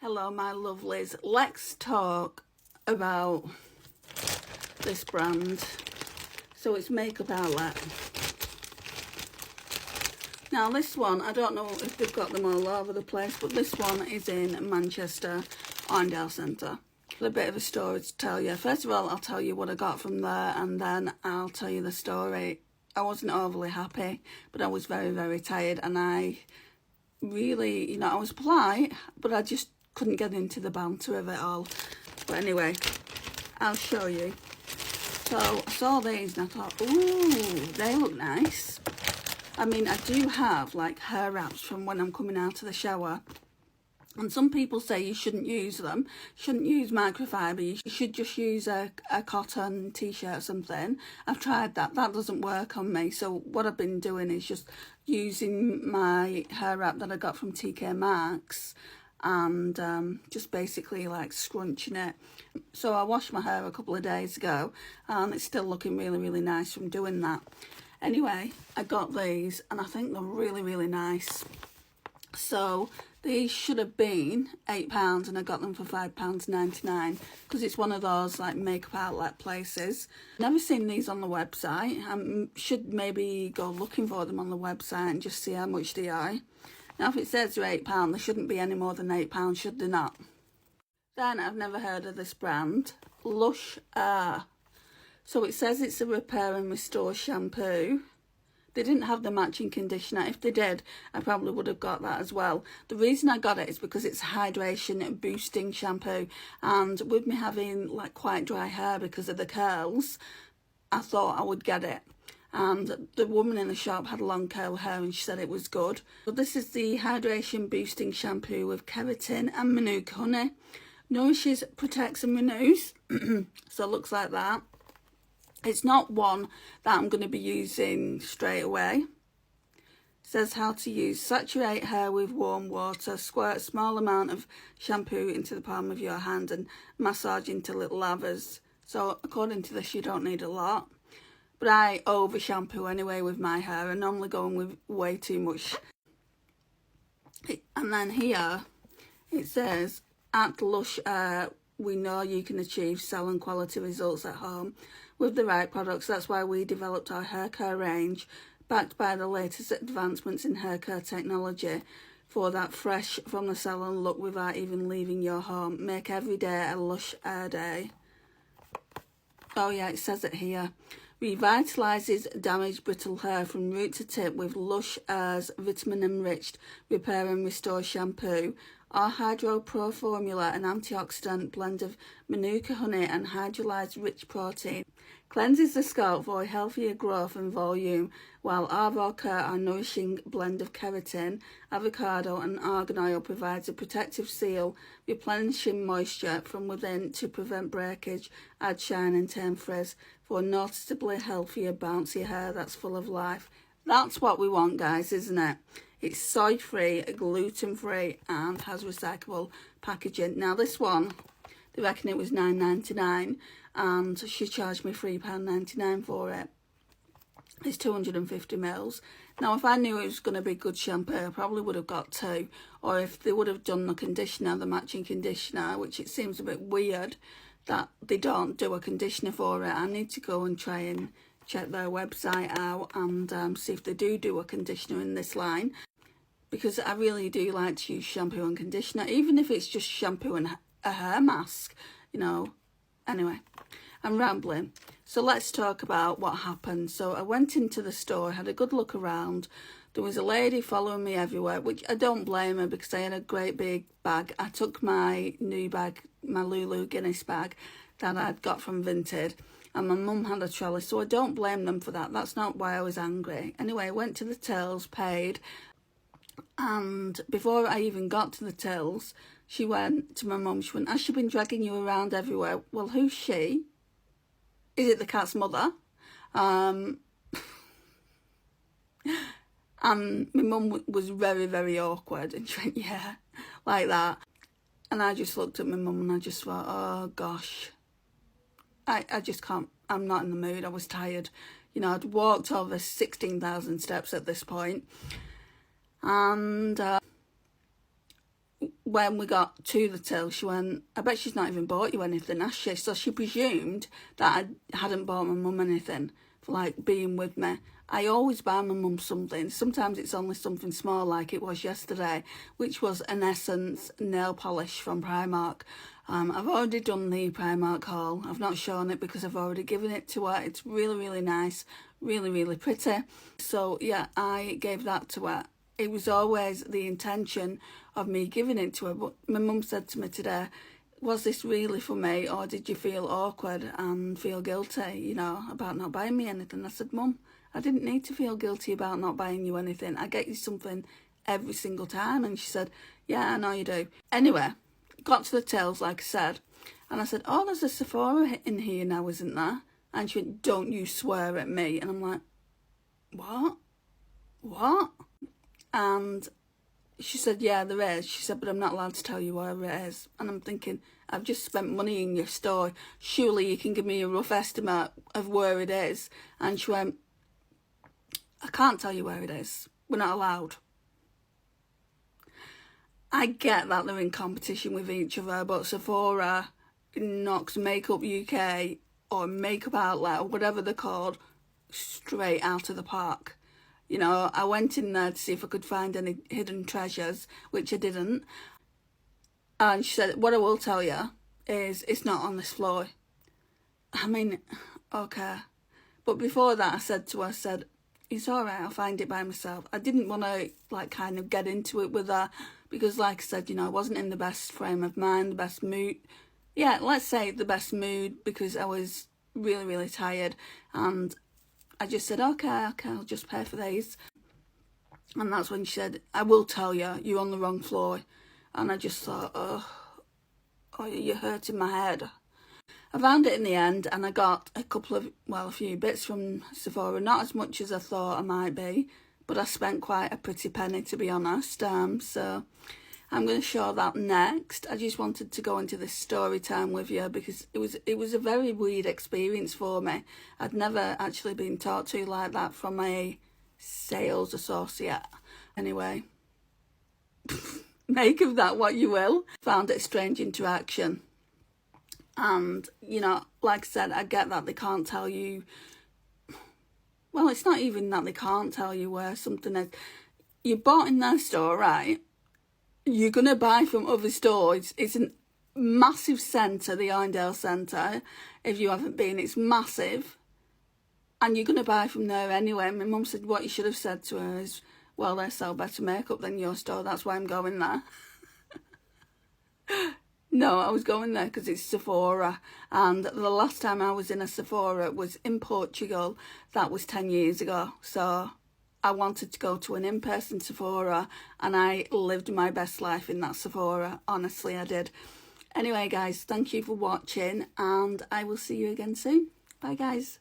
Hello my lovelies, let's talk about this brand. So it's Makeup Outlet. Now this one, I don't know if they've got them all over the place, but this one is in Manchester, Arndale Centre. A bit of a story to tell you. First of all, I'll tell you what I got from there and then I'll tell you the story. I wasn't overly happy, but I was very, very tired, and I really, I was polite, but I just couldn't get into the banter of it all. But anyway, I'll show you. So I saw these and I thought, ooh, they look nice. I mean, I do have like hair wraps from when I'm coming out of the shower. And some people say you shouldn't use them. You shouldn't use microfiber. You should just use a cotton t-shirt or something. I've tried that. That doesn't work on me. So what I've been doing is just using my hair wrap that I got from TK Maxx and just basically like scrunching it. So I washed my hair a couple of days ago and it's still looking really, really nice from doing that. Anyway, I got these and I think they're really, really nice. So these should have been £8 and I got them for £5.99 because it's one of those like Makeup Outlet places. Never seen these on the website. I should maybe go looking for them on the website and just see how much they are. Now if it says they're £8, they shouldn't be any more than £8, should they not? Then I've never heard of this brand, Lush. So it says it's a repair and restore shampoo. They didn't have the matching conditioner. If they did, I probably would have got that as well. The reason I got it is because it's hydration boosting shampoo. And with me having like quite dry hair because of the curls, I thought I would get it. And the woman in the shop had long curl hair and she said it was good. So this is the hydration boosting shampoo with keratin and manuka honey. Nourishes, protects and renews. So it looks like that. It's not one that I'm going to be using straight away. It says how to use. Saturate hair with warm water. Squirt a small amount of shampoo into the palm of your hand and massage into little lavers. So according to this, you don't need a lot. But I over shampoo anyway with my hair. I'm normally going with way too much. And then here it says, at Lush, we know you can achieve salon quality results at home with the right products. That's why we developed our hair care range, backed by the latest advancements in hair care technology for that fresh from the salon look without even leaving your home. Make every day a Lush hair day. Oh yeah, it says it here. Revitalises damaged brittle hair from root to tip with Lush Air's vitamin-enriched repair and restore shampoo. Our Hydro Pro formula, an antioxidant blend of manuka honey and hydrolyzed rich protein, cleanses the scalp for healthier growth and volume, while Avoca, our nourishing blend of keratin, avocado and argan oil, provides a protective seal, replenishing moisture from within to prevent breakage, add shine and tame frizz for noticeably healthier, bouncy hair that's full of life. That's what we want, guys, isn't it? It's soy-free, gluten-free and has recyclable packaging. Now this one, they reckon it was £9.99 and she charged me £3.99 for it. It's 250ml. Now if I knew it was going to be good shampoo, I probably would have got two. Or if they would have done the conditioner, the matching conditioner, which it seems a bit weird that they don't do a conditioner for it. I need to go and try and check their website out and see if they do a conditioner in this line, because I really do like to use shampoo and conditioner, even if it's just shampoo and a hair mask, Anyway, I'm rambling. So let's talk about what happened. So I went into the store, had a good look around. There was a lady following me everywhere, which I don't blame her because I had a great big bag. I took my new bag, my Lulu Guinness bag that I'd got from Vinted, and my mum had a trolley, so I don't blame them for that. That's not why I was angry. Anyway, I went to the tills, paid, and before I even got to the tills, she went to my mum, she went, has she been dragging you around everywhere? Well, who's she? Is it the cat's mother? And my mum was very, very awkward, and she went, yeah, like that. And I just looked at my mum and I just thought, oh gosh, I just can't, I'm not in the mood. I was tired. I'd walked over 16,000 steps at this point. And when we got to the till, she went, I bet she's not even bought you anything, has she? So she presumed that I hadn't bought my mum anything for like being with me. I always buy my mum something. Sometimes it's only something small, like it was yesterday, which was an Essence nail polish from Primark. I've already done the Primark haul. I've not shown it because I've already given it to her. It's really, really nice, really, really pretty. So yeah, I gave that to her. It was always the intention of me giving it to her, but my mum said to me today, was this really for me, or did you feel awkward and feel guilty, you know, about not buying me anything? I said, Mum, I didn't need to feel guilty about not buying you anything. I get you something every single time. And she said, yeah, I know you do. Anyway, got to the tills, like I said, and I said, oh, there's a Sephora in here now, isn't there? And she went, don't you swear at me. And I'm like, what? And she said, yeah, there is. She said, but I'm not allowed to tell you where it is. And I'm thinking, I've just spent money in your store. Surely you can give me a rough estimate of where it is. And she went, I can't tell you where it is. We're not allowed. I get that they're in competition with each other, but Sephora knocks Makeup UK or Makeup Outlet or whatever they're called straight out of the park. You know, I went in there to see if I could find any hidden treasures, which I didn't. And she said, what I will tell you is it's not on this floor. I mean, okay. But before that, I said to her, it's all right, I'll find it by myself. I didn't want to, like, kind of get into it with her because, like I said, you know, I wasn't in the best frame of mind, the best mood. Yeah, let's say the best mood because I was really, really tired. And I just said, okay, I'll just pay for these. And that's when she said, I will tell you, you're on the wrong floor. And I just thought, oh, you're hurting my head. I found it in the end, and I got a few bits from Sephora. Not as much as I thought I might be, but I spent quite a pretty penny, to be honest. So I'm going to show that next. I just wanted to go into this story time with you because it was a very weird experience for me. I'd never actually been talked to like that from a sales associate. Anyway, make of that what you will. Found it a strange interaction. And, you know, like I said, I get that they can't tell you. Well, it's not even that they can't tell you where something is. You bought in their store, right? You're going to buy from other stores. It's a massive centre, the Arndale Centre. If you haven't been, it's massive. And you're going to buy from there anyway. My mum said what you should have said to her is, well, they sell better makeup than your store. That's why I'm going there. No, I was going there because it's Sephora, and the last time I was in a Sephora was in Portugal. That was 10 years ago, so I wanted to go to an in-person Sephora, and I lived my best life in that Sephora. Honestly, I did. Anyway, guys, thank you for watching, and I will see you again soon. Bye, guys.